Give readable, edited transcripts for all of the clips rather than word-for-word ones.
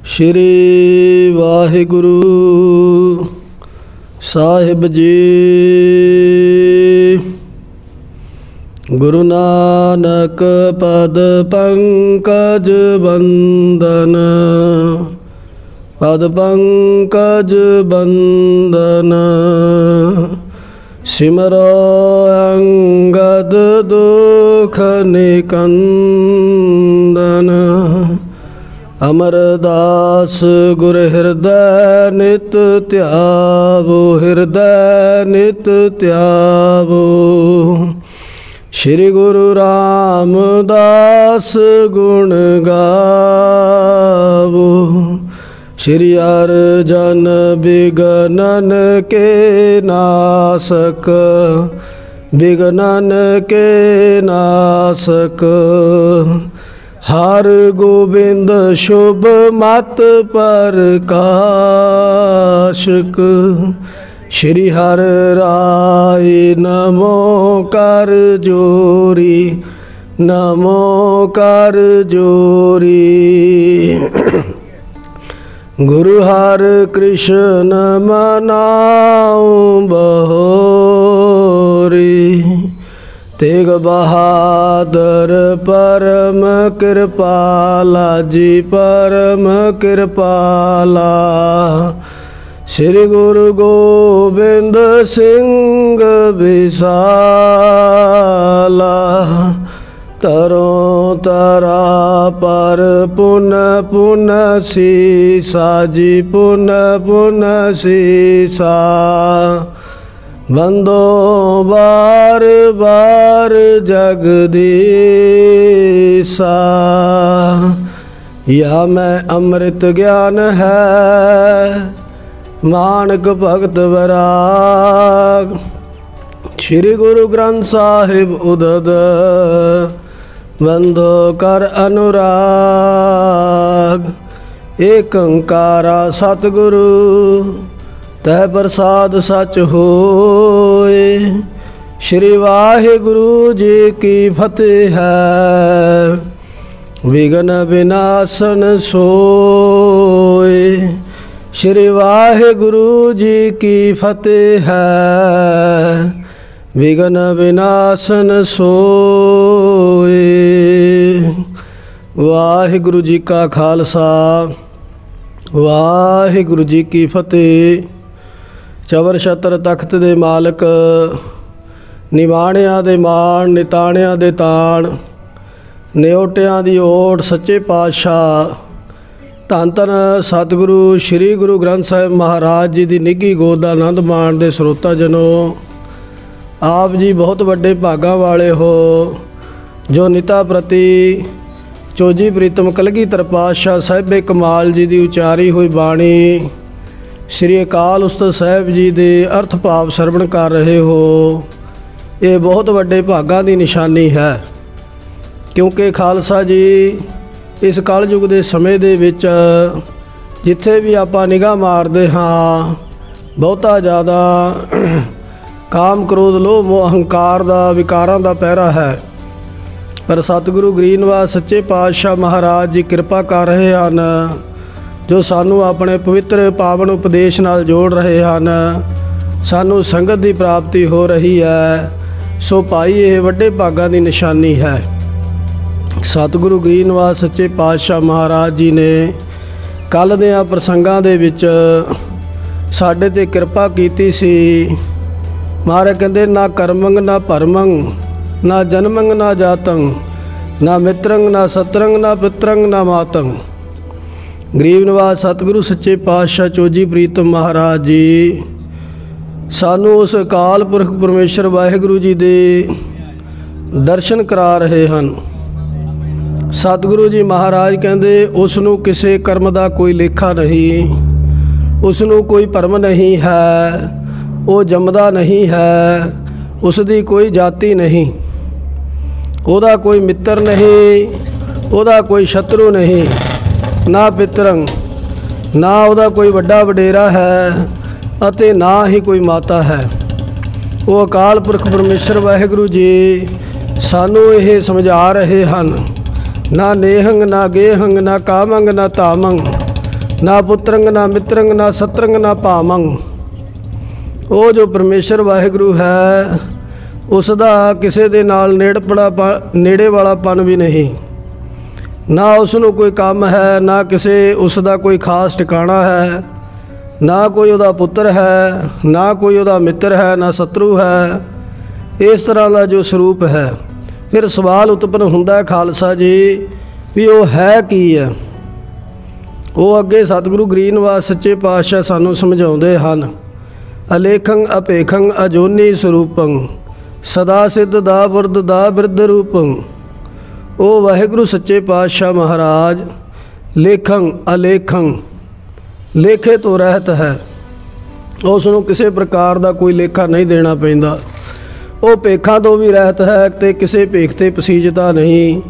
श्री वाहिगुरु साहिब जी। गुरु नानक पद पंकज बंदन, पद पंकज बंदन। सिमरो अंगद दुख निकंदन। अमरदास गुर हृदय नित त्यावो, हृदय नित त्यावो। श्री गुरु रामदास गुण गावो। श्री अर्जन विघ्नन के नासक, विघ्नन के नासक। हर गोविंद शुभ मत प्रकाशक। श्री हर राय नमो कर जोरी, नमो कर जोरी। गुरु हर कृष्ण मनाऊं बहोरी। तेग बहादुर परम कृपाला जी, परम कृपाला। श्री गुरु गोविंद सिंह विशाला। तरों तरा पर पुन पुन सीसा जी, पुन पुन सीसा। बंदो बार बार जगदीसा। या मैं अमृत ज्ञान है मानक भगत वैराग। श्री गुरु ग्रंथ साहिब उदद बंदो कर अनुराग। एक ओंकारा सतगुरु तह प्रसाद सच होए। श्री वाहिगुरु जी की फतेह है, विघ्न विनाशन सोए। श्री वाहिगुरु जी की फतेह है, विघ्न विनाशन सोए। वाहिगुरु जी का खालसा, वाहिगुरु जी की फतेह। चवर छत्र तख्त दे मालक, निवाणिया दे मान, निताणिया दे ताण। निओटिया दी ओट सच्चे पातशाह धन धन सतगुरु श्री गुरु ग्रंथ साहिब महाराज जी की निघी गोद का आनंद माण दे ਸਰੋਤਾ जनो। आप जी बहुत वड्डे भागां वाले हो जो निता प्रति चोजी प्रीतम कलगीधर पातशाह साहिबे कमाल जी की उचारी हुई बाणी श्री अकाल उस्ताद साहिब जी के अर्थ भाव सरवण कर रहे हो। ये बहुत वड्डे भागां की निशानी है, क्योंकि खालसा जी इस कलयुग के समय दे विच जिथे भी आपां निगाह मारते हाँ बहुता ज़्यादा काम क्रोध लोभ मोह अहंकार का विकारां का पहरा है। पर सतगुरु गरीनवास सच्चे पातशाह महाराज जी कृपा कर रहे हैं, जो सानू अपने पवित्र पावन उपदेश नाल जोड़ रहे हैं। सानू संगत की प्राप्ति हो रही है, सो भाई ये वड्डे भागां की निशानी है। सतगुरु गरीनवास सच्चे पातशाह महाराज जी ने कल दे प्रसंगां दे विच साडे ते कृपा कीती सी। महाराज कहंदे ना कर्मंग ना भरमंग, ना जन्मंग ना जातंग, ना मित्रंग ना सतरंग, ना पितरंग ना मातंग। गरीब निवास सतगुरु सच्चे पातशाह चोजी प्रीतम महाराज जी सानू उस अकाल पुरख परमेश्वर वाहिगुरु जी दे दर्शन करा रहे हैं। सतगुरु जी महाराज कहते उसनू किसी कर्म का कोई लेखा नहीं, उसनू कोई भरम नहीं है, वो जमदा नहीं है, उसकी कोई जाति नहीं, ओदा कोई मित्र नहीं, ओदा कोई शत्रु नहीं, ना पितरंग, ना उहदा कोई वड्डा वडेरा है अते ना ही कोई माता है। वो अकाल पुरख परमेश्वर वाहिगुरु जी सानू ये समझा रहे हैं ਨਾ ਨੇਹੰਗ ਨਾ ਗੇਹੰਗ ਨਾ ਕਾਮੰਗ ਨਾ ਧਾਮੰਗ ਨਾ ਪੁੱਤਰੰਗ ਨਾ ਮਿੱਤਰੰਗ ਨਾ ਸਤਰੰਗ ਨਾ ਭਾਮੰਗ। ਉਹ ਜੋ ਪਰਮੇਸ਼ਰ ਵਾਹਿਗੁਰੂ ਹੈ ਉਸ ਦਾ ਕਿਸੇ ਦੇ ਨਾਲ ਨੇੜੇ ਵਾਲਾਪਨ ਵੀ ਨਹੀਂ। ਨਾ ਉਸ ਨੂੰ ਕੋਈ ਕੰਮ ਹੈ, ਨਾ ਕਿਸੇ ਉਸ ਦਾ ਕੋਈ ਖਾਸ ਟਿਕਾਣਾ ਹੈ, ਨਾ ਕੋਈ ਉਹਦਾ ਪੁੱਤਰ ਹੈ, ਨਾ ਕੋਈ ਉਹਦਾ ਮਿੱਤਰ ਹੈ, ਨਾ ਸ਼ਤਰੂ ਹੈ। ਇਸ ਤਰ੍ਹਾਂ ਦਾ ਜੋ ਸਰੂਪ ਹੈ। ਫਿਰ ਸਵਾਲ ਉਤਪੰਨ ਹੁੰਦਾ ਹੈ ਖਾਲਸਾ ਜੀ ਵੀ ਉਹ ਹੈ ਕੀ ਹੈ। ਉਹ ਅੱਗੇ ਸਤਿਗੁਰੂ ਗਰੀਬ ਨਿਵਾਸ ਸੱਚੇ ਪਾਤਸ਼ਾਹ ਸਾਨੂੰ ਸਮਝਾਉਂਦੇ ਹਨ। ਅਲੇਖੰ ਅਪੇਖੰ ਅਜੋਨੀ ਸਰੂਪੰ ਸਦਾ ਸਿੱਧ ਦਾ ਬੁਰਦ ਦਾ ਬਿਰਧ ਰੂਪੰ। ਉਹ ਵਾਹਿਗੁਰੂ ਸੱਚੇ ਪਾਤਸ਼ਾਹ ਮਹਾਰਾਜ ਲੇਖੰ ਅਲੇਖੰ ਲੇਖੇ ਤੋਂ ਰਹਿਤ ਹੈ। ਉਸ ਨੂੰ ਕਿਸੇ ਪ੍ਰਕਾਰ ਦਾ ਕੋਈ ਲੇਖਾ ਨਹੀਂ ਦੇਣਾ ਪੈਂਦਾ। ਉਹ ਭੇਖਾਂ ਤੋਂ ਵੀ ਰਹਿਤ ਹੈ ਅਤੇ ਕਿਸੇ ਭੇਖ 'ਤੇ ਪਸੀਜਤਾ ਨਹੀਂ।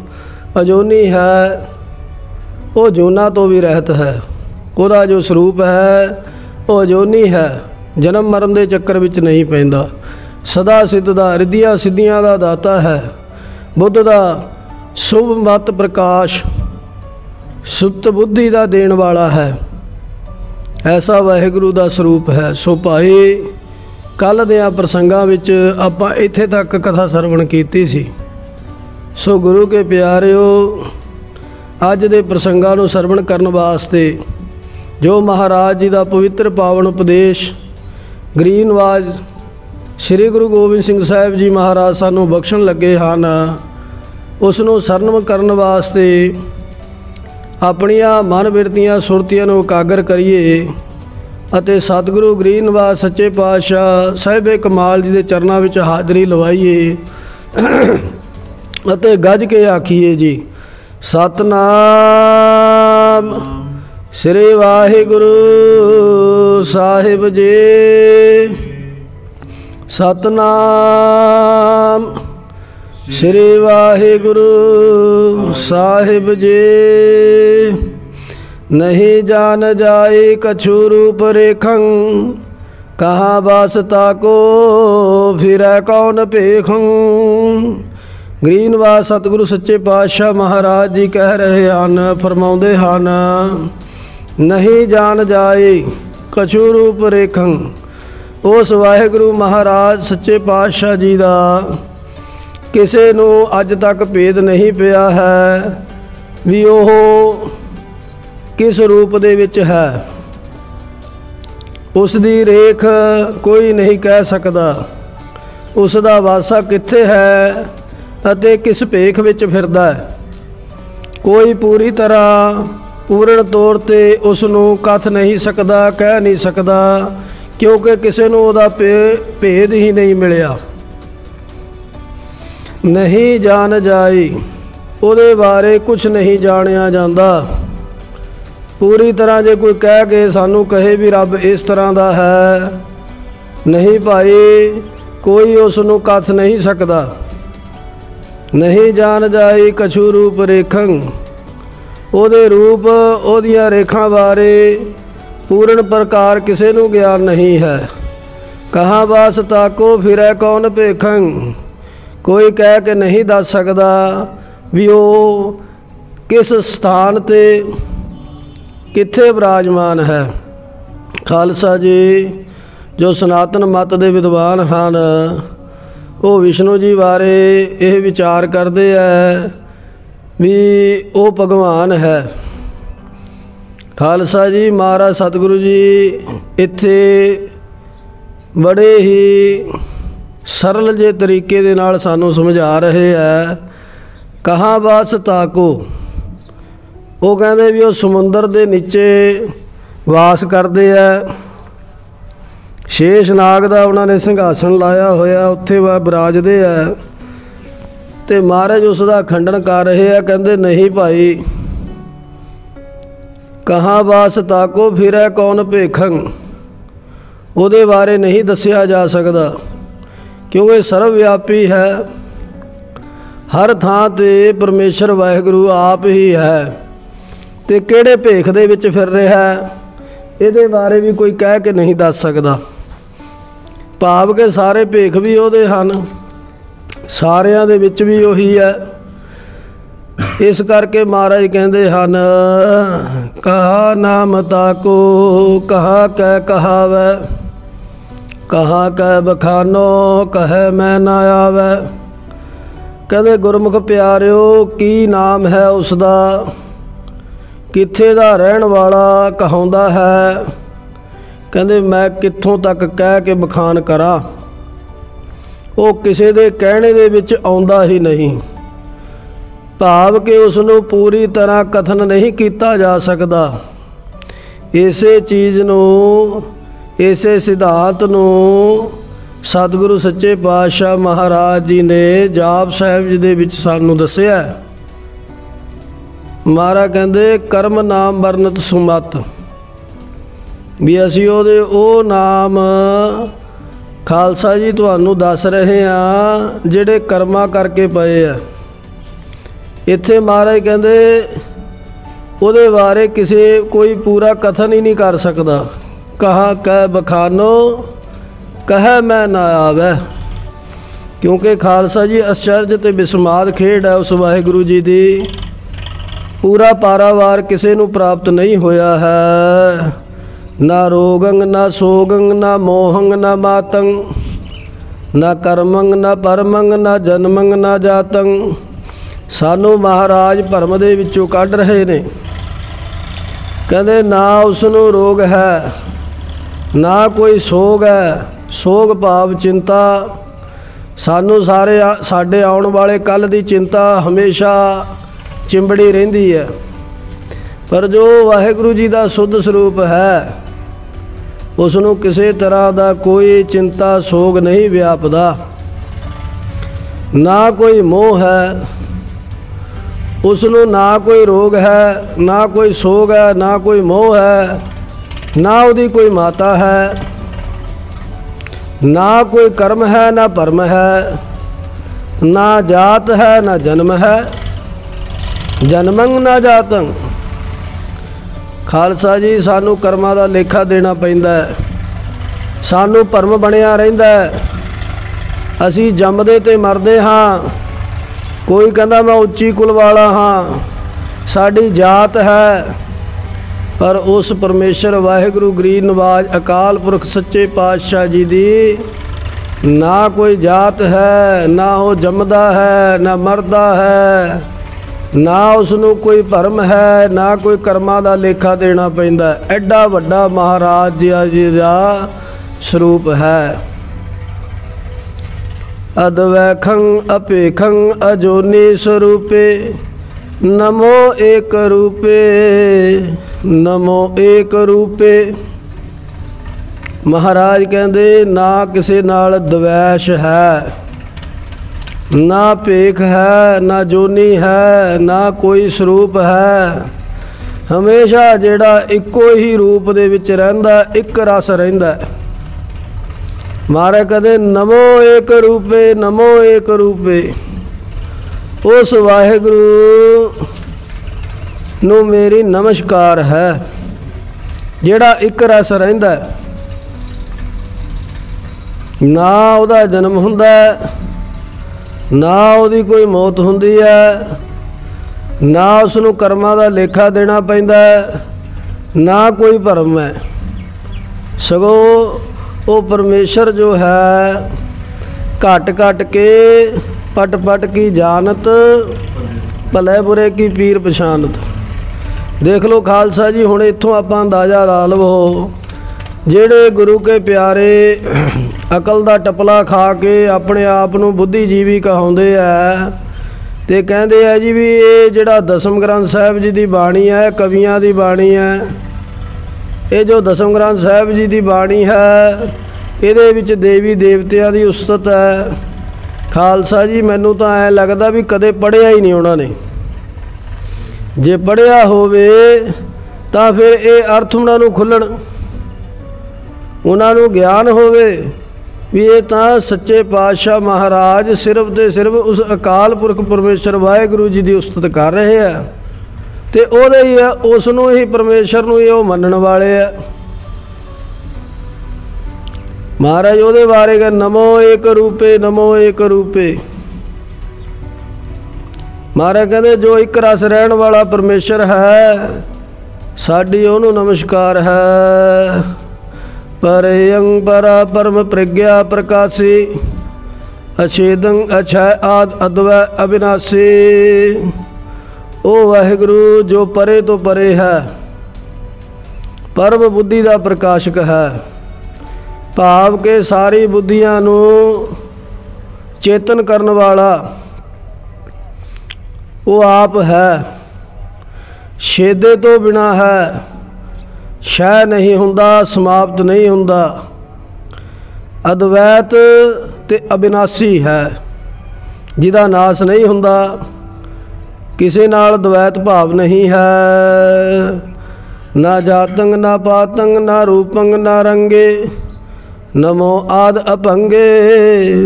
ਅਜੋਨੀ ਹੈ, ਉਹ ਜੋਨਾਂ ਤੋਂ ਵੀ ਰਹਿਤ ਹੈ। ਉਹਦਾ ਜੋ ਸਰੂਪ ਹੈ ਉਹ ਅਜੋਨੀ ਹੈ, ਜਨਮ ਮਰਨ ਦੇ ਚੱਕਰ ਵਿੱਚ ਨਹੀਂ ਪੈਂਦਾ। ਸਦਾ ਸਿੱਧ ਦਾ ਰਿੱਧੀਆਂ ਸਿੱਧੀਆਂ ਦਾ ਦਾਤਾ ਹੈ। ਬੁੱਧ ਦਾ ਸ਼ੁਭ ਮਤ ਪ੍ਰਕਾਸ਼ ਸੁੱਤ ਬੁੱਧੀ ਦਾ ਦੇਣ ਵਾਲਾ ਹੈ। ਐਸਾ ਵਾਹਿਗੁਰੂ ਦਾ ਸਰੂਪ ਹੈ। ਸੋ ਭਾਈ ਕੱਲ੍ਹ ਦਿਆਂ ਪ੍ਰਸੰਗਾਂ ਵਿੱਚ ਆਪਾਂ ਇੱਥੇ ਤੱਕ ਕਥਾ ਸਰਵਣ ਕੀਤੀ ਸੀ। ਸੋ ਗੁਰੂ ਕੇ ਪਿਆਰਿਓ, ਅੱਜ ਦੇ ਪ੍ਰਸੰਗਾਂ ਨੂੰ ਸਰਵਣ ਕਰਨ ਵਾਸਤੇ ਜੋ ਮਹਾਰਾਜ ਜੀ ਦਾ ਪਵਿੱਤਰ ਪਾਵਨ ਉਪਦੇਸ਼ ਗਰੀਬ ਨਿਵਾਜ ਸ੍ਰੀ ਗੁਰੂ ਗੋਬਿੰਦ ਸਿੰਘ ਸਾਹਿਬ ਜੀ ਮਹਾਰਾਜ ਸਾਨੂੰ ਬਖਸ਼ਣ ਲੱਗੇ ਹਨ, ਉਸ ਨੂੰ ਸਰਵਣ ਕਰਨ ਵਾਸਤੇ ਆਪਣੀਆਂ ਮਨ ਬਿਰਤੀਆਂ ਸੁਰਤੀਆਂ ਨੂੰ ਇਕਾਗਰ ਕਰੀਏ ਅਤੇ ਸਤਿਗੁਰੂ ਗਰੀਬ ਨਿਵਾਸ ਸੱਚੇ ਪਾਤਸ਼ਾਹ ਸਾਹਿਬੇ ਕਮਾਲ ਜੀ ਦੇ ਚਰਨਾਂ ਵਿੱਚ ਹਾਜ਼ਰੀ ਲਵਾਈਏ ਅਤੇ ਗੱਜ ਕੇ ਆਖੀਏ ਜੀ ਸਤਨਾਮ ਸ੍ਰੀ ਵਾਹਿਗੁਰੂ ਸਾਹਿਬ ਜੀ। ਸਤਨਾਮ ਸ੍ਰੀ ਵਾਹਿਗੁਰੂ ਸਾਹਿਬ ਜੀ। ਨਹੀਂ ਜਾਣ ਜਾਏ ਕਛੂ ਰੂਪ ਰੇਖੰ ਕਹਾਂ ਵਾਸਤਾ ਕੋ ਫਿਰੈ ਕੌਣ ਭੇਖੰ। ਗਰੀਬ ਨਿਵਾਸ ਸਤਿਗੁਰੂ ਸੱਚੇ ਪਾਤਸ਼ਾਹ ਮਹਾਰਾਜ ਜੀ ਕਹਿ ਰਹੇ ਹਨ, ਫਰਮਾਉਂਦੇ ਹਨ, ਨਹੀਂ ਜਾਣ ਜਾਏ ਕਛੂ ਰੂਪ ਰੇਖੰ। ਉਸ ਵਾਹਿਗੁਰੂ ਮਹਾਰਾਜ ਸੱਚੇ ਪਾਤਸ਼ਾਹ ਜੀ ਦਾ ਕਿਸੇ ਨੂੰ ਅੱਜ ਤੱਕ ਭੇਦ ਨਹੀਂ ਪਿਆ ਹੈ ਵੀ ਉਹ ਕਿਸ ਰੂਪ ਦੇ ਵਿੱਚ ਹੈ। ਉਸ ਦੀ ਰੇਖ ਕੋਈ ਨਹੀਂ ਕਹਿ ਸਕਦਾ। ਉਸ ਦਾ ਵਾਸਾ ਕਿੱਥੇ ਹੈ ਅਤੇ ਕਿਸ ਭੇਖ ਵਿੱਚ ਫਿਰਦਾ ਹੈ। ਕੋਈ ਪੂਰੀ ਤਰ੍ਹਾਂ ਪੂਰਨ ਤੌਰ 'ਤੇ ਉਸ ਨੂੰ ਕਥ ਨਹੀਂ ਸਕਦਾ, ਕਹਿ ਨਹੀਂ ਸਕਦਾ, ਕਿਉਂਕਿ ਕਿਸੇ ਨੂੰ ਉਹਦਾ ਭੇਦ ਹੀ ਨਹੀਂ ਮਿਲਿਆ। ਨਹੀਂ ਜਾਣ ਜਾਈ, ਉਹਦੇ ਬਾਰੇ ਕੁਛ ਨਹੀਂ ਜਾਣਿਆ ਜਾਂਦਾ। ਪੂਰੀ ਤਰ੍ਹਾਂ ਜੇ ਕੋਈ ਕਹਿ ਕੇ ਸਾਨੂੰ ਕਹੇ ਵੀ ਰੱਬ ਇਸ ਤਰ੍ਹਾਂ ਦਾ ਹੈ, ਨਹੀਂ ਭਾਈ, ਕੋਈ ਉਸ ਨੂੰ ਕਥ ਨਹੀਂ ਸਕਦਾ। ਨਹੀਂ ਜਾਣ ਜਾਈ ਕਛੂ ਰੂਪ ਰੇਖੰ, ਉਹਦੇ ਰੂਪ ਉਹਦੀਆਂ ਰੇਖਾਂ ਬਾਰੇ ਪੂਰਨ ਪ੍ਰਕਾਰ ਕਿਸੇ ਨੂੰ ਗਿਆਨ ਨਹੀਂ ਹੈ। ਕਹਾਂ ਵਾਸ ਤਾਕੋ ਫਿਰੈ ਕੌਣ ਭੇਖੰ, ਕੋਈ ਕਹਿ ਕੇ ਨਹੀਂ ਦੱਸ ਸਕਦਾ ਵੀ ਉਹ ਕਿਸ ਸਥਾਨ 'ਤੇ ਕਿੱਥੇ ਵਿਰਾਜਮਾਨ ਹੈ। ਖਾਲਸਾ ਜੀ ਜੋ ਸਨਾਤਨ ਮਤ ਦੇ ਵਿਦਵਾਨ ਹਨ ਉਹ ਵਿਸ਼ਨੂੰ ਜੀ ਬਾਰੇ ਇਹ ਵਿਚਾਰ ਕਰਦੇ ਹੈ ਵੀ ਉਹ ਭਗਵਾਨ ਹੈ। ਖਾਲਸਾ ਜੀ ਮਹਾਰਾਜ ਸਤਿਗੁਰੂ ਜੀ ਇੱਥੇ ਬੜੇ ਹੀ ਸਰਲ ਜਿਹੇ ਤਰੀਕੇ ਦੇ ਨਾਲ ਸਾਨੂੰ ਸਮਝਾ ਰਹੇ ਹੈ। ਕਹਾਂ ਵਾਸ ਤਾਕੋ, ਉਹ ਕਹਿੰਦੇ ਵੀ ਉਹ ਸਮੁੰਦਰ ਦੇ ਨੀਚੇ ਵਾਸ ਕਰਦੇ ਹੈ। ਸ਼ੇਸ਼ ਨਾਗ ਦਾ ਉਹਨਾਂ ਨੇ ਸਿੰਘਾਸਣ ਲਾਇਆ ਹੋਇਆ, ਉੱਥੇ ਬਿਰਾਜਦੇ ਹੈ ਅਤੇ ਮਹਾਰਾਜ ਉਸ ਦਾ ਖੰਡਨ ਕਰ ਰਹੇ ਹੈ। ਕਹਿੰਦੇ ਨਹੀਂ ਭਾਈ, ਕਹਾਂ ਵਾਸ ਤਾਕੋ ਫਿਰੈ ਕੌਣ ਭੇਖੰ, ਉਹਦੇ ਬਾਰੇ ਨਹੀਂ ਦੱਸਿਆ ਜਾ ਸਕਦਾ, ਕਿਉਂਕਿ ਸਰਵ ਵਿਆਪੀ ਹੈ। ਹਰ ਥਾਂ 'ਤੇ ਪਰਮੇਸ਼ਰ ਵਾਹਿਗੁਰੂ ਆਪ ਹੀ ਹੈ ਅਤੇ ਕਿਹੜੇ ਭੇਖ ਦੇ ਵਿੱਚ ਫਿਰ ਰਿਹਾ ਇਹਦੇ ਬਾਰੇ ਵੀ ਕੋਈ ਕਹਿ ਕੇ ਨਹੀਂ ਦੱਸ ਸਕਦਾ। ਭਾਵ ਕਿ ਸਾਰੇ ਭੇਖ ਵੀ ਉਹਦੇ ਹਨ, ਸਾਰਿਆਂ ਦੇ ਵਿੱਚ ਵੀ ਉਹੀ ਹੈ। इस करके महाराज कहते हैं, कहा नाम ताको कहा कै कहावै, कहा कै बखानो कहे मैं ना आवे। कहते गुरमुख प्यारिओ की नाम है उसका, कित्थे दा रहन वाला कहाउंदा है। कहते मैं कित्थों तक कह के बखान करा, वो किसी दे कहने दे विच आउंदा ही नहीं। भाव कि उसनों पूरी तरह कथन नहीं किया जा सकता। इसे चीज़ नूं, इसे सिद्धांत नूं सतगुरु सच्चे पातशाह महाराज जी ने जाप साहिब जी दे विच सानूं दस्सिया। महाराज कहंदे कर्म नाम वर्णत सुमत, भी असीं ओहदे ओ नाम खालसा जी तुहानूं दस रहे हैं जिहड़े कर्मा करके पए आ। इत्थे महाराज कहंदे ओहदे बारे किसी कोई पूरा कथन ही नहीं कर सकता। कहा कह बखानो कहे मैं ना आवे, क्योंकि खालसा जी आश्चर्य ते बिस्माद खेड है उस वाहिगुरू जी दी। पूरा पारावार किसी नूं प्राप्त नहीं होया है, ना रोगंग ना सोगंग ना मोहंग ना मातंग, ना कर्मंग ना परमंग ना जन्मंग ना जातंग। सानू महाराज भरम दे विचों कढ रहे ने। कहते ना उसनूं रोग है, ना कोई सोग है। सोग भाव चिंता, सानू सारे साडे आउण वाले कल दी चिंता हमेशा चिंबड़ी रहिंदी है। पर जो वाहिगुरू जी दा शुद्ध स्वरूप है उसनूं किसी तरह दा कोई चिंता सोग नहीं व्यापदा। ना कोई मोह है उसनूं, ना कोई रोग है, ना कोई सोग है, ना कोई मोह है, ना उहदी कोई माता है, ना कोई कर्म है, ना भरम है, ना जात है, ना जन्म है। जन्मंग ना जातंग। खालसा जी सानू कर्मां दा लेखा देना पैंदा है, सानू भरम बनिया रहिंदा है। असी जमदे ते मरदे हाँ। कोई कहंदा मैं उच्ची कुल वाला हाँ, साडी जात है। पर उस परमेश्वर वाहिगुरू गरीब नवाज अकाल पुरख सच्चे पातशाह जी दी ना कोई जात है, ना वो जमदा है, ना मरदा है, ना उसनूं कोई भरम है, ना कोई कर्मां दा लेखा देना पैंदा। एडा वड्डा महाराज जी दा स्वरूप है। अद्वैखं अपेखं अजोनी स्वरूपे, नमो एक रूपे, नमो एक रूपे। महाराज कहंदे ना किसी नाल द्वैश है, ना भेख है, ना जोनी है, ना कोई स्वरूप है। हमेशा जिहड़ा इक्को ही रूप दे विच रहिंदा, एक रस रहिंदा। महाराज कहंदे नमो एक रूपे, नमो एक रूपे। उस वाहिगुरू नूं मेरी नमस्कार है जिहड़ा एक रस रहिंदा। ना उहदा जन्म हुंदा, ना उहदी कोई मौत हुंदी है, ना उसनूं कर्मां दा लेखा देना पैंदा, ना कोई भरम है। सगों वो परमेश्वर जो है घट घट के पट पट की जानत, भले बुरे की पीर पछानत। देख लो खालसा जी, हुण इत्थों आपां अंदाज़ा ला लवो ਜਿਹੜੇ गुरु के प्यारे अकल का टपला खा के अपने आप नूं बुद्धिजीवी कहाउंदे आ ते कहंदे आ जी भी ये जिहड़ा दसम ग्रंथ साहिब जी की बाणी है कवियां की बाणी है। ये जो दसम ग्रंथ साहिब जी की बाणी है इहदे विच देवी देवतियां की उस्तत है। खालसा जी मैनूं तां ऐ लगदा भी कदे पढ़िया ही नहीं उन्हां ने। जे पढ़िया होवे तां फिर ये अर्थ उन्हां नूं खुल्लण, उन्होंने ज्ञान होवे भी ये तो सच्चे पातशाह महाराज सिर्फ तो सिर्फ उस अकाल पुरख परमेश्वर वाहिगुरू जी की उस्तत कर रहे हैं तो उहदे ही है, उसनों ही परमेश्वर नूं ही वो मनण वाले है। महाराज उहदे बारे कह नमो एक रूपे, नमो एक रूपे। महाराज कहते जो एक रस रहने वाला परमेश्वर है साडी ओनू नमस्कार है। परयंग परा परम प्रज्ञा प्रकाशी अछेदंग अछय आद अद्वै अविनाशी। ओ वाहिगुरु जो परे तो परे है, परम बुद्धि का प्रकाशक है, भाव के सारी बुद्धियां नू चेतन करने वाला वो आप है। छेदे तो बिना है, क्षय नहीं हुंदा, समाप्त नहीं हुंदा। अद्वैत ते अविनाशी है, जिदा नाश नहीं हुंदा, किसी नाल द्वैत भाव नहीं है। ना जातंग ना पातंग ना रूपंग ना रंगे, नमो आद अपंगे,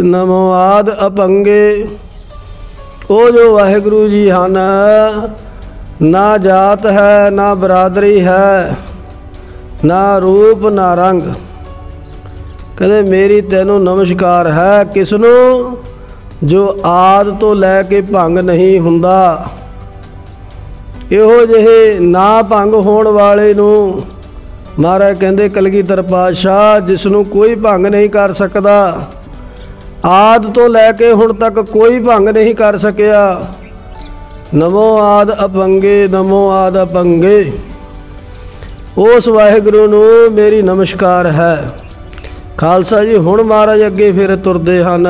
नमो आद अपंगे। ओ जो वाहिगुरु जी हन, ना जात है ना बरादरी है, ना रूप ना रंग। कहते मेरी तैनू नमस्कार है, किसनू जो आद तो लैके भंग नहीं हुंदा। इहो जिहे ना भंग होण वाले नू महाराज कहते कलगीधर पातशाह जिसनू कोई भंग नहीं कर सकता, आद तो लैके हुण तक कोई भंग नहीं कर सकिया। नमो आद अपंगे, नमो आद अपंगे। उस वाहिगुरु नू मेरी नमस्कार है। खालसा जी हुण महाराज अगे फिर तुरदे हन।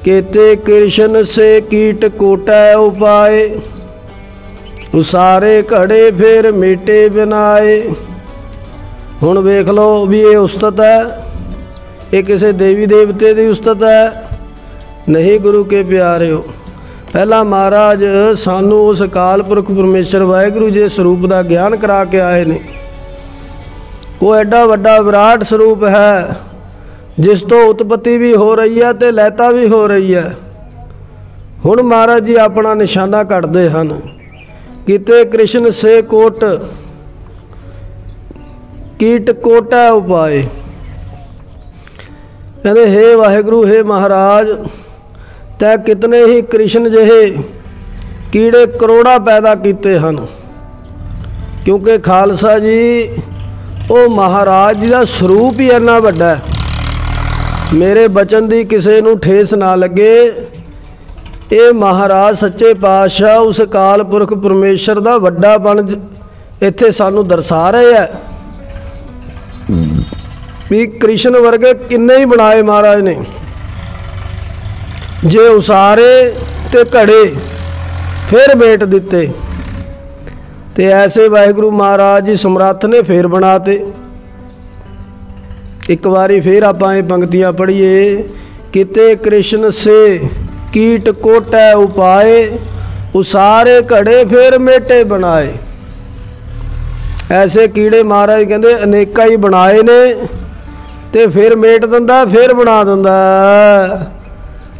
केते कृष्ण से कीट कोटै उपाए, उसारे घड़े फिर मेटे बनाए। हुण वेख लो भी ये उस्तत है, ये किसी देवी देवते की उस्तत है नहीं। गुरु के प्यारे हो, पहला महाराज सानू उस अकाल पुरख परमेश्वर वाहिगुरु जी स्वरूप का ज्ञान करा के आए ने। वो एडा वड्डा विराट स्वरूप है जिस तो उत्पत्ति भी हो रही है तो लैता भी हो रही है। हुण महाराज जी अपना निशाना कटदे हन। किते कृष्ण से कोट कीट कोटा उपाय। कहते हे वाहिगुरु हे महाराज, तै कितने ही कृष्ण जिहे कीड़े करोड़ा पैदा किए हैं। क्योंकि खालसा जी वो महाराज जी का स्वरूप ही इन्ना वड्डा है। मेरे बचन की किसी नूं ठेस ना लगे। ये महाराज सच्चे पातशाह उस अकाल पुरख परमेश्वर का वड्डापन इत्थे सानू दर्शा रहे है भी कृष्ण वर्गे किन्ने ही बनाए महाराज ने। जे उसारे ते घड़े फिर मेट दिते, ते ऐसे वाहिगुरु महाराज जी समर्थ ने फिर बनाते। एक बारी फिर आपां ये पंक्तियां पढ़िए। किते कृष्ण से कीट कोटै उपाए, उसारे घड़े फिर मेटे बनाए। ऐसे कीड़े महाराज कहते अनेका ही बनाए ने, ते फिर मेट दिंदा फिर बना दिंदा।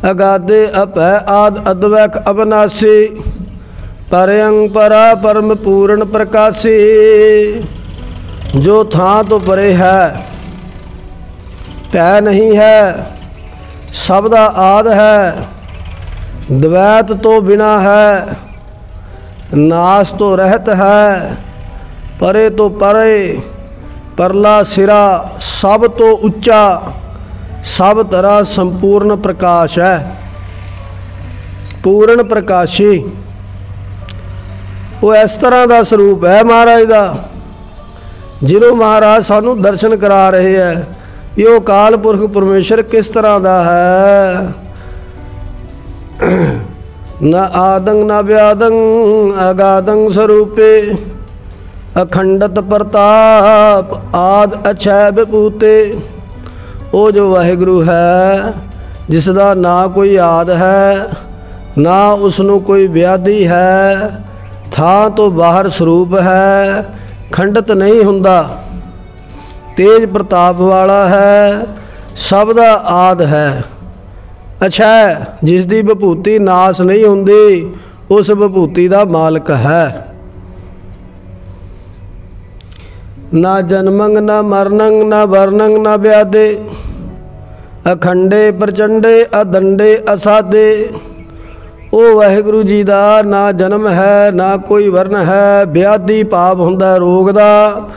अगाधे अपै आद अद्वैक अविनाशी, परयंग परा परम पूर्ण प्रकाशी। जो थां तो परे है, भै नहीं है, सब दा आद है, द्वैत तो बिना है, नाश तो रहत है, परे तो परे, परला सिरा, सब तो उच्चा, सब तरह संपूर्ण प्रकाश है, पूर्ण प्रकाशी। वो इस तरह का स्वरूप है महाराज का, जिन्हों महाराज सानू दर्शन करा रहे हैं। ये अकाल पुरख परमेश्वर किस तरह का है। न आदंग न व्यादंग अगादंग स्वरूपे, अखंडत प्रताप आद अक्षय विभूते। वो जो वाहिगुरु है जिसका ना कोई आद है ना उसनों कोई व्याधि है, थां तो बाहर स्वरूप है, खंडित नहीं हुंदा, तेज प्रताप वाला है, सब दा आद है, अक्षय जिसकी विभूति नाश नहीं हुंदी, उस विभूति का मालक है। ना जन्मंग ना मरणंग ना वर्णंग ना व्याधे, अखंडे प्रचंडे अदंडे असाधे। ਉਹ ਵਾਹਿਗੁਰੂ ਜੀ ਦਾ ਨਾ ਜਨਮ ਹੈ ਨਾ ਕੋਈ ਵਰਨ ਹੈ। ਵਿਆਧੀ ਭਾਵ ਹੁੰਦਾ ਰੋਗ ਦਾ,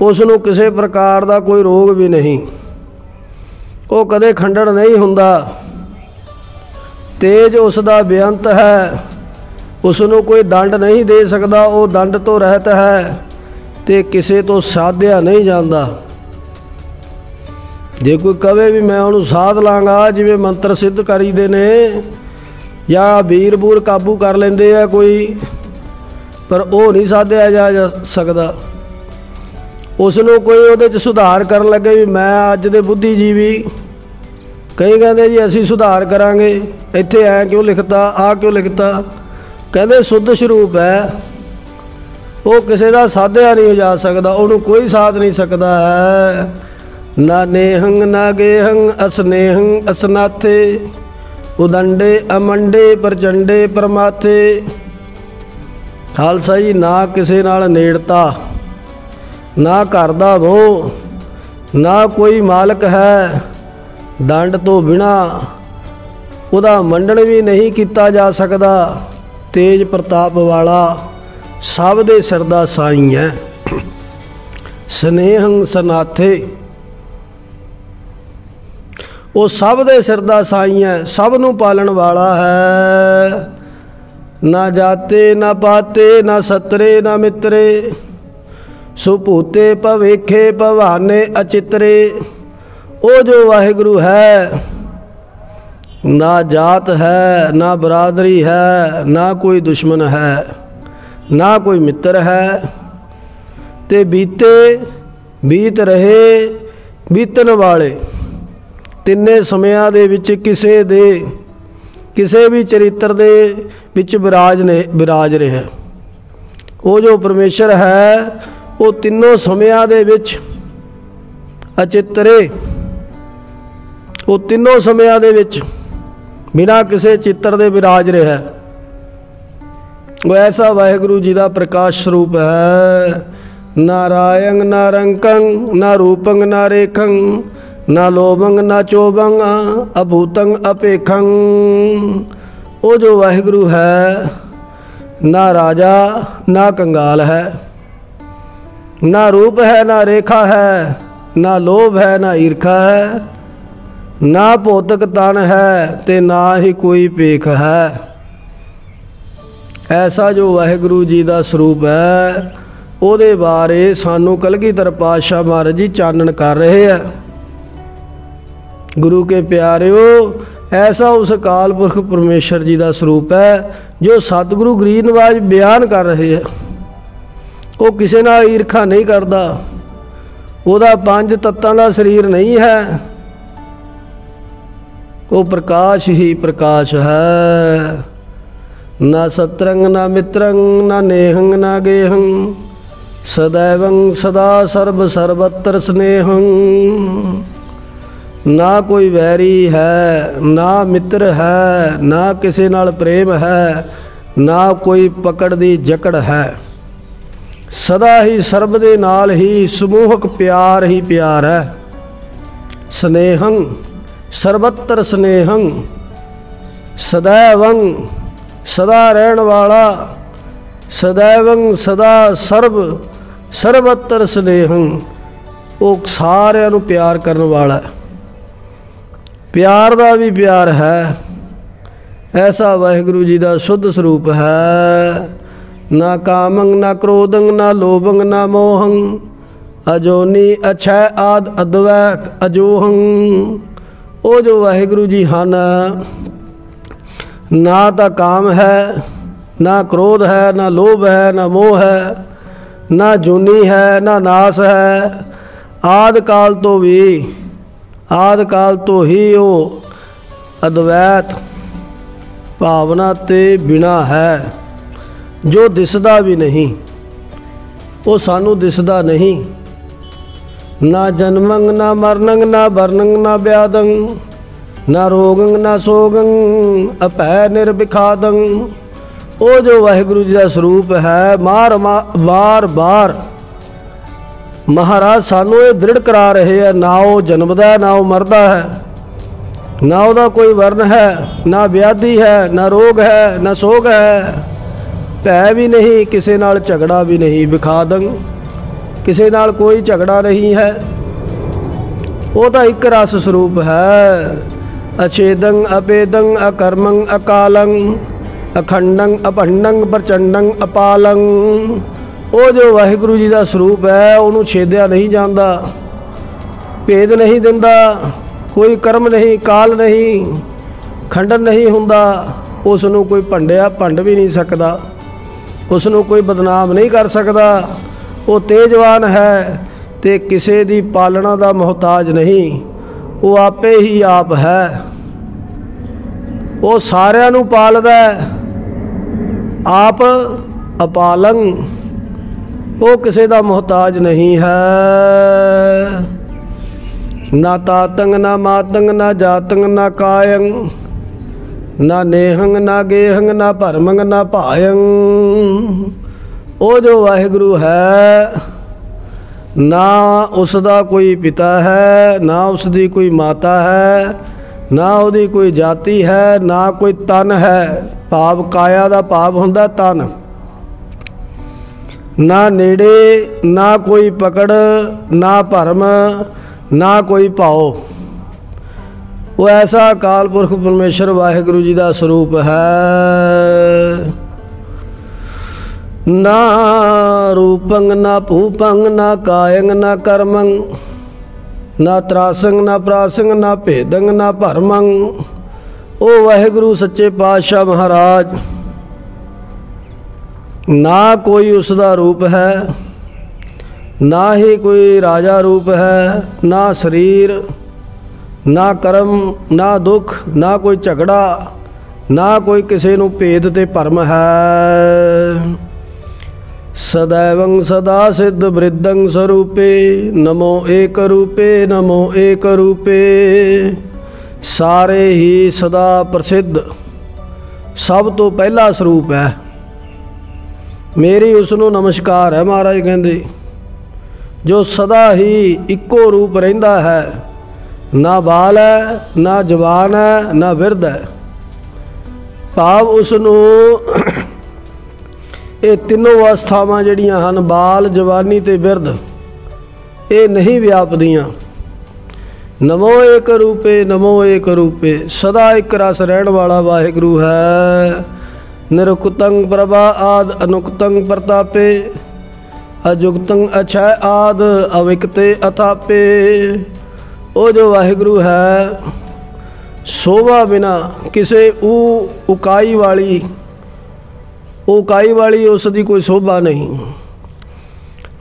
ਉਸ ਨੂੰ ਕਿਸੇ ਪ੍ਰਕਾਰ ਦਾ ਕੋਈ ਰੋਗ ਵੀ ਨਹੀਂ। ਉਹ ਕਦੇ ਖੰਡਣ ਨਹੀਂ ਹੁੰਦਾ। ਤੇਜ ਉਸ ਦਾ ਬੇਅੰਤ ਹੈ, ਉਸ ਨੂੰ ਕੋਈ ਦੰਡ ਨਹੀਂ ਦੇ ਸਕਦਾ। ਉਹ ਦੰਡ ਤੋਂ ਰਹਿਤ ਹੈ ਤੇ ਕਿਸੇ ਤੋਂ ਸਾਧਿਆ ਨਹੀਂ ਜਾਂਦਾ। ਜੇ ਕੋਈ ਕਵੇ ਵੀ ਮੈਂ ਉਹਨੂੰ ਸਾਧ ਲਾਂਗਾ, ਜਿਵੇਂ ਮੰਤਰ ਸਿੱਧ ਕਰੀਦੇ ਨੇ ਜਾਂ ਵੀਰ ਬੂਰ ਕਾਬੂ ਕਰ ਲੈਂਦੇ ਆ ਕੋਈ, ਪਰ ਉਹ ਨਹੀਂ ਸਾਧਿਆ ਜਾ ਸਕਦਾ। ਉਸ ਨੂੰ ਕੋਈ ਉਹਦੇ 'ਚ ਸੁਧਾਰ ਕਰਨ ਲੱਗੇ ਵੀ ਮੈਂ ਅੱਜ ਦੇ ਬੁੱਧੀਜੀਵੀ, ਕਈ ਕਹਿੰਦੇ ਜੀ ਅਸੀਂ ਸੁਧਾਰ ਕਰਾਂਗੇ, ਇੱਥੇ ਐਂ ਕਿਉਂ ਲਿਖਤਾ, ਆਹ ਕਿਉਂ ਲਿਖਤਾ। ਕਹਿੰਦੇ ਸੁੱਧ ਸਰੂਪ ਹੈ, ਉਹ ਕਿਸੇ ਦਾ ਸਾਧਿਆ ਨਹੀਂ ਜਾ ਸਕਦਾ, ਉਹਨੂੰ ਕੋਈ ਸਾਧ ਨਹੀਂ ਸਕਦਾ ਹੈ। ਨਾ ਨੇਹੰ ਨਾ ਗੇਹੰ ਅਸਨੇਹੰ ਅਸਨਾਥੇ, ਉਦੰਡੇ ਅਮੰਡੇ ਪ੍ਰਚੰਡੇ ਪਰਮਾਥੇ। ਖਾਲਸਾ ਜੀ, ਨਾ ਕਿਸੇ ਨਾਲ ਨੇੜਤਾ, ਨਾ ਘਰ ਦਾ ਮੋਹ, ਨਾ ਕੋਈ ਮਾਲਕ ਹੈ। ਦੰਡ ਤੋਂ ਬਿਨਾ ਉਹਦਾ ਮੰਡਣ ਵੀ ਨਹੀਂ ਕੀਤਾ ਜਾ ਸਕਦਾ। ਤੇਜ ਪ੍ਰਤਾਪ ਵਾਲਾ ਸਭ ਦੇ ਸਿਰ ਦਾ ਸਾਈਂ ਹੈ। ਸਨੇਹੰ ਸਨਾਥੇ, ਉਹ ਸਭ ਦੇ ਸਿਰ ਦਾ ਸਾਈਂ ਹੈ, ਸਭ ਨੂੰ ਪਾਲਣ ਵਾਲਾ ਹੈ। ਨਾ ਜਾਤੇ ਨਾ ਪਾਤੇ ਨਾ ਸਤਰੇ ਨਾ ਮਿੱਤਰੇ, ਸੁਭੂਤੇ ਭਵੇਖੇ ਭਵਾਨੇ ਅਚਿਤਰੇ। ਉਹ ਜੋ ਵਾਹਿਗੁਰੂ ਹੈ, ਨਾ ਜਾਤ ਹੈ ਨਾ ਬਰਾਦਰੀ ਹੈ, ਨਾ ਕੋਈ ਦੁਸ਼ਮਣ ਹੈ, ਨਾ ਕੋਈ ਮਿੱਤਰ ਹੈ। ਤੇ ਬੀਤੇ ਬੀਤ ਰਹੇ ਬੀਤਣ ਵਾਲੇ ਤਿੰਨੇ ਸਮਿਆਂ ਦੇ ਵਿੱਚ ਕਿਸੇ ਦੇ ਕਿਸੇ ਵੀ ਚਰਿੱਤਰ ਦੇ ਵਿੱਚ ਵਿਰਾਜ ਰਿਹਾ। ਉਹ ਜੋ ਪਰਮੇਸ਼ਰ ਹੈ, ਉਹ ਤਿੰਨੋਂ ਸਮਿਆਂ ਦੇ ਵਿੱਚ ਅਚਿਤਰੇ, ਉਹ ਤਿੰਨੋਂ ਸਮਿਆਂ ਦੇ ਵਿੱਚ ਬਿਨਾਂ ਕਿਸੇ ਚਿੱਤਰ ਦੇ ਵਿਰਾਜ ਰਿਹਾ। ਉਹ ਐਸਾ ਵਾਹਿਗੁਰੂ ਜੀ ਦਾ ਪ੍ਰਕਾਸ਼ ਸਰੂਪ ਹੈ। ਨਾ ਰਾਯੰ ਨਾ ਰੰਕੰ ਨਾ ਰੂਪੰ ਨਾ ਰੇਖੰ ਨਾ ਲੋਭੰ ਨਾ ਚੋਭੰ ਅਭੂਤੰ ਅਪੇਖੰ। ਉਹ ਜੋ ਵਾਹਿਗੁਰੂ ਹੈ, ਨਾ ਰਾਜਾ ਨਾ ਕੰਗਾਲ ਹੈ, ਨਾ ਰੂਪ ਹੈ ਨਾ ਰੇਖਾ ਹੈ, ਨਾ ਲੋਭ ਹੈ ਨਾ ਈਰਖਾ ਹੈ, ਨਾ ਭੌਤਿਕ ਤਨ ਹੈ ਤੇ ਨਾ ਹੀ ਕੋਈ ਭੇਖ ਹੈ। ਐਸਾ ਜੋ ਵਾਹਿਗੁਰੂ ਜੀ ਦਾ ਸਰੂਪ ਹੈ, ਉਹਦੇ ਬਾਰੇ ਸਾਨੂੰ ਕਲਗੀਧਰ ਪਾਤਸ਼ਾਹ ਮਹਾਰਾਜ ਜੀ ਚਾਨਣ ਕਰ ਰਹੇ ਹੈ। ਗੁਰੂ ਕੇ ਪਿਆਰਿਓ, ऐसा उस अकाल पुरख परमेश्वर जी का स्वरूप है जो सतगुरु गरीब नवाज बयान कर रहे हैं। वो किसी नाल ईर्खा नहीं करता, ਉਹਦਾ पंज तत्तां का शरीर नहीं है, वो प्रकाश ही प्रकाश है। ना सतरंग ना मित्रंग ना नेहंग ना गेहं सदैवं सदा सर्व सर्वत्र स्नेहं। ना कोई वैरी है ना मित्र है, ना किसी नाल प्रेम है, ना कोई पकड़ दी जकड़ है। सदा ही सर्ब दे नाल ही समूहक प्यार ही प्यार है। स्नेहं सर्वत्र स्नेहं सदैवं सदा रहन वाला, सदैवं सदा सर्व सर्वत्र स्नेहं। वो सारिਆਂ ਨੂੰ प्यार करन वाला, प्यार का भी प्यार है। ऐसा वाहिगुरु जी का शुद्ध स्वरूप है। ना कामंग ना क्रोधंग ना लोभंग ना मोहं अजोनी अछै आद अद्वैत अजोहं। वो जो वाहिगुरु जी हैं, ना तो काम है ना क्रोध है ना लोभ है ना मोह है, ना जूनी है ना नाश है। आद काल तो भी आद काल तो ही वो अद्वैत भावना ते बिना है, जो दिसदा भी नहीं, वो सानू दिसदा नहीं। ना जन्मंग ना मरणंग ना बरनंग ना व्याधंग ना रोगंग ना सोगंग अपै निर्विखादंग। वो जो वाहिगुरु जी का स्वरूप है, बार बार महाराज सानू ये दृढ़ करा रहे हैं। ना वो जन्मदा है ना वो मरदा है, ना ਉਹਦਾ कोई वर्ण है, ना व्याधि है, ना रोग है, ना सोग है, भै भी नहीं, किसी नाल झगड़ा भी नहीं, विखादंग किसी नाल कोई झगड़ा नहीं है। वो तो एक रस स्वरूप है। अछेदंग अपेदंग अकर्मंग अकालंग अखंडंग अपंडंग प्रचंडंग अपालंग। वो जो वाहिगुरु जी का स्वरूप है उन्होंने छेदिया नहीं जाता, भेद नहीं दिंदा, कोई कर्म नहीं, काल नहीं, खंडन नहीं हुंदा। उसनों कोई भंडिया भंड भी नहीं सकता, उसनों कोई बदनाम नहीं कर सकता। वो तेजवान है ते किसी दी पालना का मुहताज नहीं, वो आपे ही आप है। वो सारिਆਂ ਨੂੰ पालदा आप अपालंग, वो किसी का मुहताज नहीं है। ना तातंग ना मातंग ना जातंग ना कायंग, ना नेहंग ना गेहंग ना भरमंग ना भायंग। वो जो वाहिगुरु है ना उसका कोई पिता है, ना उसकी कोई माता है, ना उसकी कोई जाति है, ना कोई तन है। भाव काया का भाव हुंदा तन। ना नेड़े, ना कोई पकड़, ना भरम, ना कोई भाव। वो ऐसा अकाल पुरख परमेश्वर वाहिगुरु जी का स्वरूप है। ना रूपंग ना भूपंग ना कायंग ना कर्मंग, ना त्रासंग ना प्रासंग ना भेदंग ना भरमंग। ओ वाहिगुरु सच्चे पातशाह महाराज, ना कोई उसका रूप है, ना ही कोई राजा रूप है, ना शरीर, ना कर्म, ना दुख, ना कोई झगड़ा, ना कोई किसी नूं भेद ते भरम है। सदैवं सदा सिद्ध वृद्धं स्वरूपे, नमो एक रूपे, नमो एक रूपे। सारे ही सदा प्रसिद्ध, सब तो पहला स्वरूप है। मेरी उसनों नमस्कार है। महाराज कहते जो सदा ही इक्को रूप रहिंदा है, ना बाल है, ना जवान है, ना बिरध है। भाव उसनों ये तीनों अवस्थावां जिहड़ियां हन, बाल जवानी ते बिरध, ये नहीं व्यापदियां। नमो एक रूपे, नमो एक रूपे। सदा एक रस रहण वाला वाहिगुरु है। निरुक्तंग प्रभा आद अनुक्तंग प्रतापे, अजुगतंग अक्षय आद अविकते अथापे। वो जो वाहिगुरु है शोभा बिना किसे उकाई वाली, उकाई वाली उसकी कोई शोभा नहीं।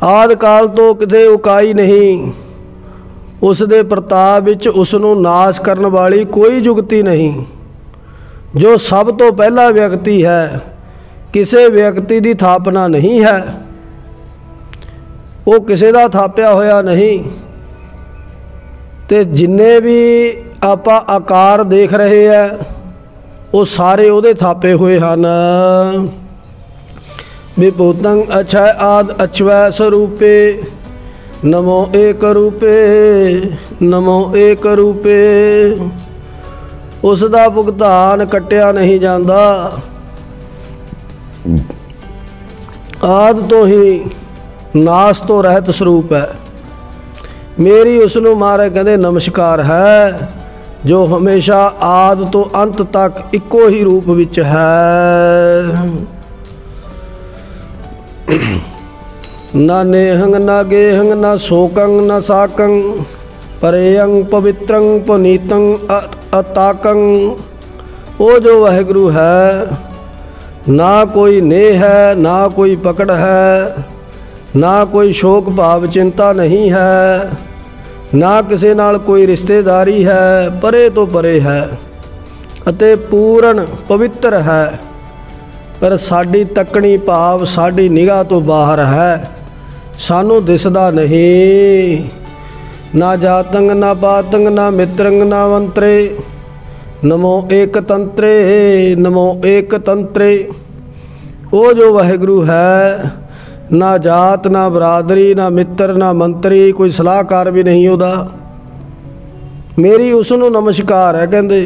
आद काल तो किते उकाई नहीं, उसदे प्रताप विच उसनूं नाश करन वाली कोई जुगती नहीं। जो सब तो पहला व्यक्ति है, किसी व्यक्ति की थापना नहीं है, वो किसी का थापिया होया नहीं। ते जिन्ने भी आप आकार देख रहे हैं वो सारे उहदे थापे हुए हैं। विभूतंग अक्षय आद अक्षवै स्वरूपे, नमो एक रूपे, नमो एक रूपे। उसका भुगतान कटिया नहीं जाता। आद तो ही नाश तो रहत स्वरूप है। मेरी उसनों महाराज कहते नमस्कार है, जो हमेशा आद तो अंत तक इक्को ही रूप विच है। ना नेहंग ना गेहंग ना शोकंग ना साकंग, परेयंग पवित्रंग पुनीतंग अताकंग। वो जो वाहिगुरु है ना कोई नेह है, ना कोई पकड़ है, ना कोई शोक भाव चिंता नहीं है, ना किसी नाल कोई रिश्तेदारी है, परे तो परे है अते पूर्ण पवित्र है। पर साड़ी तकनी भाव साड़ी निगाह तो बाहर है, सानू दिसदा नहीं। ना जातंग ना पातंग ना मित्रंग ना मंत्रे, नमो एक तंत्रे, नमो एक तंत्रे। वो जो वाहिगुरु है ना जात ना बरादरी ना मित्र ना मंत्री, कोई सलाहकार भी नहीं होता। मेरी उसनूं नमस्कार है कहंदे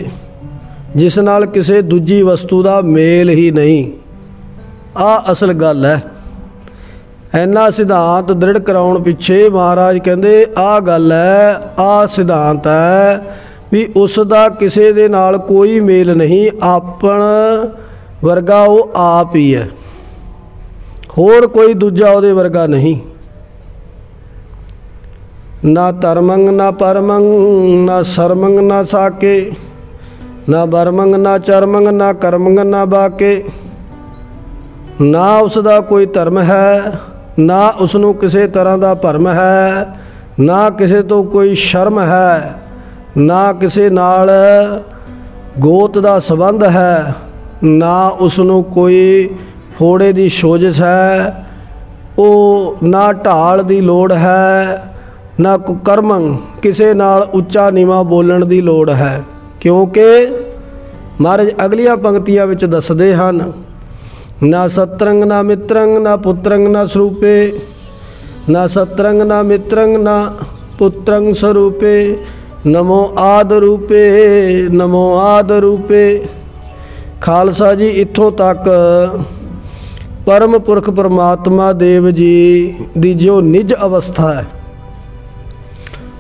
जिस नाल किसी दूजी वस्तु का मेल ही नहीं। आ असल गल है। इन्ना सिद्धांत दृढ़ कराउण पिछे महाराज कहंदे आ गल है, आ सिद्धांत है भी उसका किसी दे नाल कोई मेल नहीं, आपन वर्गा वो आप ही है, होर कोई दूजा उहदे वर्गा नहीं। ना धर्मंग ना परमंग ना सरमंग ना साके, ना बरमंग ना चरमंग ना करमंग ना बाके। ना उसका कोई धर्म है, ना उसनूं किसी तरह का भरम है, ना किसी तो कोई शर्म है, ना किसी नाल गोत का संबंध है, ना उसनूं कोई फोड़े की सोजिश है, वो ना ढाल की लोड़ है, ना कुकर्मंग किसी नाल उच्चा नीवा बोलण की लोड़ है। क्योंकि महाराज अगलियां पंक्तियां विच दसदे हन, ना सतरंग ना मित्रंग ना पुत्रंग ना स्वरूपे, ना सतरंग ना मित्रंग ना पुत्रंग स्वरूपे, नमो आद रूपे नमो आद रूपे। खालसा जी इत्थों तक परम पुरख परमात्मा देव जी दी जो निज अवस्था है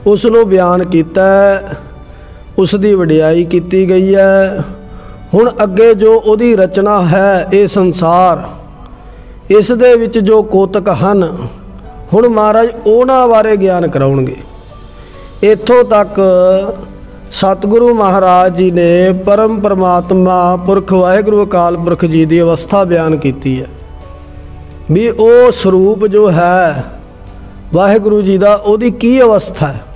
उसनों बयान किया, उसकी वडियाई की गई है। हुण अगे जो उहदी रचना है ये संसार, इस दे विच जो कोतक हन, हुण महाराज उन्हां बारे ज्ञान कराउणगे। इत्थों तक सतगुरु महाराज जी ने परम परमात्मा पुरख वाहिगुरू अकाल पुरख जी की अवस्था बयान की है भी वो स्वरूप जो है वाहिगुरू जी का उहदी की अवस्था है।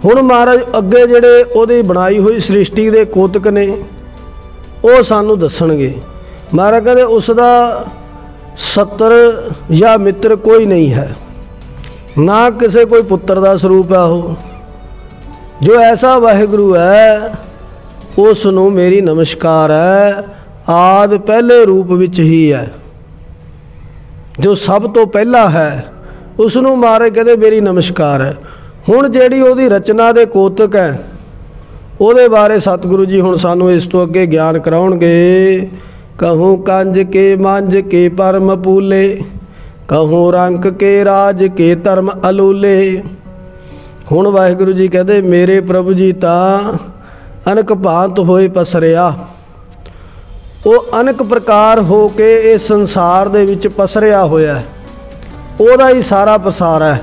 हुण महाराज अगे जिहड़े उहदी बनाई हुई सृष्टि के कोतक ने वो सानू दसणगे। महाराज कहते उसका सत्र या मित्र कोई नहीं है, ना किसी कोई पुत्र का स्वरूप है। हो जो ऐसा वाहिगुरू है उसनूं मेरी नमस्कार है, आदि पहले रूप विच ही है, जो सब तो पहला है उसनूं महाराज कहते मेरी नमस्कार है। हुण जिहड़ी उहदी रचना दे कोतक है उहदे बारे सतगुरु जी हुण सानू इस तो अगे ज्ञान कराउणगे। कहूँ कंज के मंज के परम पूले, कहूँ रंक के राज के धर्म अलूले। हुण वाहिगुरू जी कहते मेरे प्रभु जी तां अनक भांत होए पसरिया, वो अनक प्रकार हो के इस संसार दे विच पसरिया होया है, ओहदा ही सारा प्रसार है।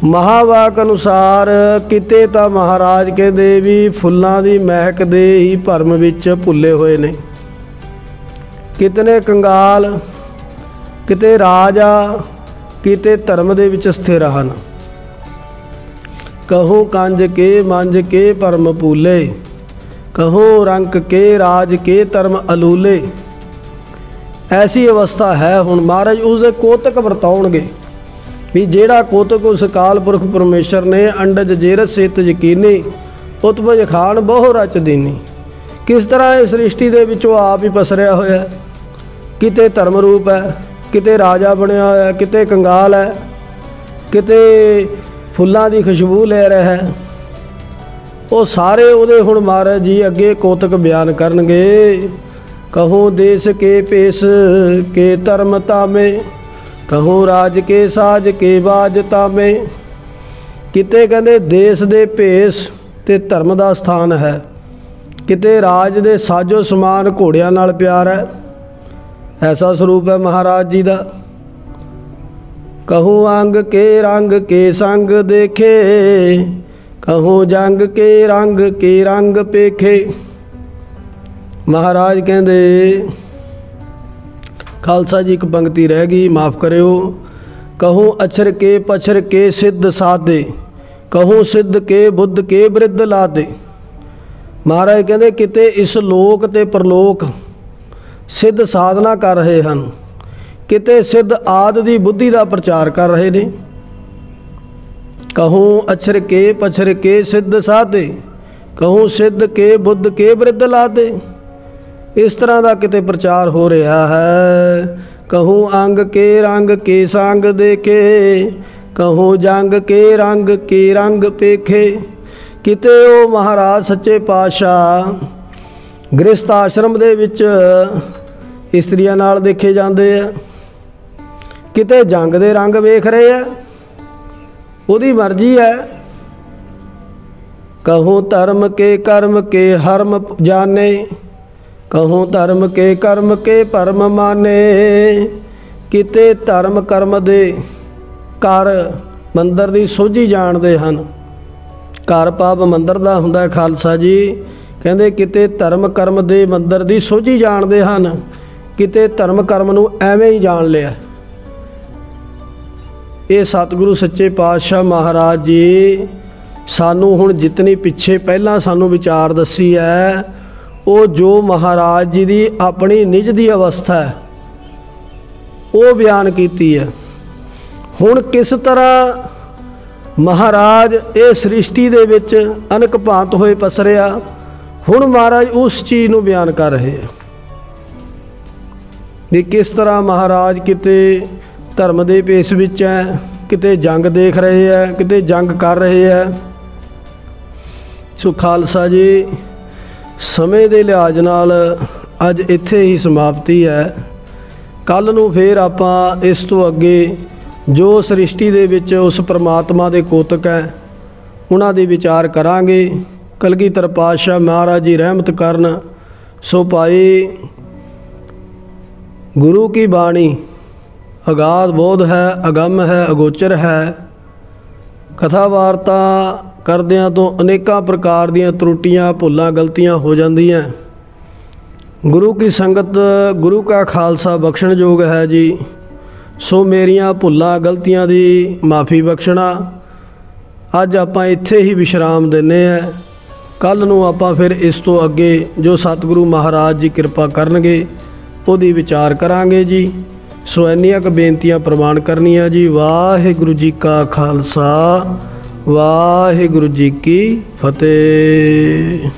महावाक अनुसार किते तां महाराज कहते भी फुल्लां दी महक दे ही भरम विच भुले हुए ने, कितने कंगाल किते राजा किते धर्म दे विच स्थिर हन। कहूँ कंज के मंज के भरम भूले, कहूँ रंक के राज के धर्म अलूले। ऐसी अवस्था है। हुण महाराज उसदे कोतक वरताउणगे भी जेड़ा कोतक उस अकाल पुरख परमेश्वर ने अंडज जेरत सेत यकीनी उत्पज खान बहु रच दीनी। किस तरह इस सृष्टि दे विचों आप ही पसरिया होया, किते धर्म रूप है, किते राजा बनया होया, किते कंगाल है, किते फुल्लां दी खुशबू ले रहा है। वो सारे उहदे हुण महाराज जी अगे कोतक बयान करनगे। कहूँ देश के भेस के धर्मता में, कहूँ राज के साज के बाजता में। किते कहते देश दे भेस ते धर्म का स्थान है, किते राज दे साजो समान घोड़ियां नाल प्यार है। ऐसा स्वरूप है महाराज जी का। कहूँ अंग के रंग के संग देखे, कहूँ जंग के रंग पेखे। महाराज कहते खालसा जी एक पंक्ति रह गई, माफ़ करियो। कहूँ अक्षर के पछर के सिद्ध साधे, कहूँ सिद्ध के बुद्ध के वृद्ध लादे। महाराज कहते किते इस लोक ते परलोक सिद्ध साधना कर रहे हैं, किते सिद्ध आदि दी बुद्धि का प्रचार कर रहे ने। कहूँ अक्षर के पछर के सिद्ध साधे, कहूँ सिद्ध के बुद्ध के वृद्ध लादे। इस तरह का किते प्रचार हो रहा है। कहूँ अंग के रंग के संग देखे, कहूँ जंग के रंग पेखे। किते ओ महाराज सच्चे पातशाह गृहस्थ आश्रम दे विच इस्त्रियां नाल देखे जाते हैं, किते जंग दे रंग वेख रहे हैं, उहदी मर्जी है। कहूँ धर्म के कर्म के हरम जाने, कहूँ धर्म के कर्म के परम माने। किते धर्म कर्म दे घर मंदिर की सोझी जानते हैं। घर भाव मंदिर का हुंदा खालसा जी, कहते किते धर्म कर्म दे मंदिर की सोझी जानते हैं, किते धर्म कर्म नूं एवें ही जान लिया। ये सतगुरु सच्चे पातशाह महाराज जी सानू हुण जितनी पिछे पहला सानू विचार दसी है, वो जो महाराज जी की अपनी निज की अवस्था है वो बयान की है। हुण किस तरह महाराज ये सृष्टि दे विच अनक भांत होए पसरिया, हुण महाराज उस चीज़ नूं बयान कर रहे हैं भी किस तरह महाराज किते धर्म दे भेस विच है, किते जंग देख रहे हैं, किते जंग कर रहे हैं। सो खालसा जी समय के लिहाज नाल अज इत्थे ही समाप्ति है। कल नूं फिर आपां इस तो अगे जो सृष्टि दे विच उस परमात्मा दे कोतक है उन्हां दी विचार करांगे। कलगीधर पातशाह महाराज जी रहमत करन। सो भाई गुरु की बाणी अगाध बोध है, अगम है, अगोचर है। कथा वार्ता करदियां तो अनेकों प्रकार दीयां त्रुटियां भुलां गलतियां हो जांदियां। गुरु की संगत गुरु का खालसा बख्शण योग है जी। सो मेरियां भुलां गलतियां दी माफ़ी बख्शना। अज आपां इत्थे ही विश्राम दिंदे हैं। कल नूं आपां फिर इस तो अगे जो सतगुरु महाराज जी कृपा करनगे उहदी विचार करांगे जी। सो इन्नियां क बेनतियां प्रवान करनियां जी। वाहिगुरू जी का खालसा, वाहिगुरू जी की फतेह।